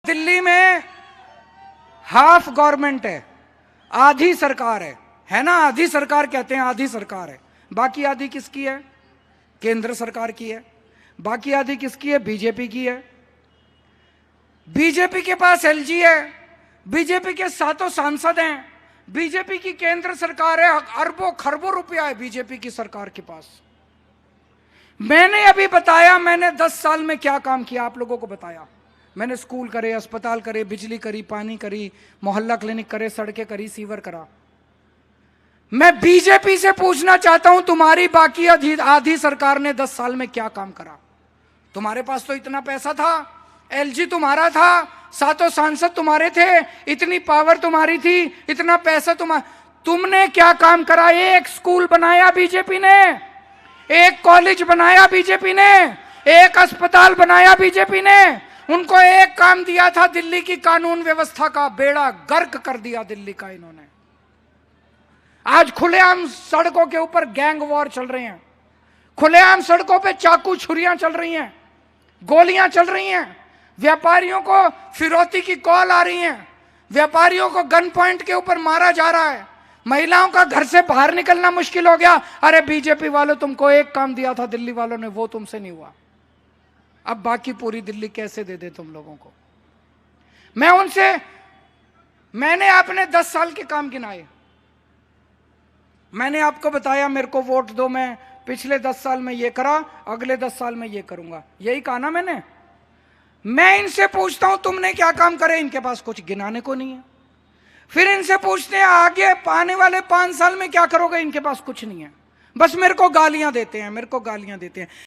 दिल्ली में half government है, आधी सरकार है ना। आधी सरकार कहते हैं, आधी सरकार है। बाकी आधी किसकी है? केंद्र सरकार की है। बाकी आधी किसकी है? बीजेपी की है। बीजेपी के पास एलजी है, बीजेपी के 7 सांसद हैं, बीजेपी की केंद्र सरकार है, अरबों खरबों रुपया है बीजेपी की सरकार के पास। मैंने अभी बताया मैंने 10 साल में क्या काम किया, आप लोगों को बताया। मैंने स्कूल करे, अस्पताल करे, बिजली करी, पानी करी, मोहल्ला क्लिनिक करे, सड़कें करी, सीवर करा। मैं बीजेपी से पूछना चाहता हूं, तुम्हारी बाकी आधी सरकार ने 10 साल में क्या काम करा? तुम्हारे पास तो इतना पैसा था, एलजी तुम्हारा था, 7 सांसद तुम्हारे थे, इतनी पावर तुम्हारी थी, इतना पैसा तुमने क्या काम करा? एक स्कूल बनाया बीजेपी ने, एक कॉलेज बनाया बीजेपी ने, एक अस्पताल बनाया बीजेपी ने। उनको एक काम दिया था, दिल्ली की कानून व्यवस्था का बेड़ा गर्क कर दिया दिल्ली का इन्होंने। आज खुलेआम सड़कों के ऊपर गैंग वॉर चल रहे हैं, खुलेआम सड़कों पे चाकू छुरियां चल रही हैं, गोलियां चल रही हैं, व्यापारियों को फिरौती की कॉल आ रही है, व्यापारियों को गन पॉइंट के ऊपर मारा जा रहा है, महिलाओं का घर से बाहर निकलना मुश्किल हो गया। अरे बीजेपी वालों, तुमको एक काम दिया था दिल्ली वालों ने, वो तुमसे नहीं हुआ। अब बाकी पूरी दिल्ली कैसे दे दे तुम लोगों को? मैंने अपने 10 साल के काम गिनाए, मैंने आपको बताया मेरे को वोट दो, मैं पिछले 10 साल में ये करा, अगले 10 साल में ये करूंगा, यही कहा ना मैंने। मैं इनसे पूछता हूं तुमने क्या काम करे, इनके पास कुछ गिनाने को नहीं है। फिर इनसे पूछते हैं आगे आने वाले 5 साल में क्या करोगे, इनके पास कुछ नहीं है, बस मेरे को गालियां देते हैं, मेरे को गालियां देते हैं।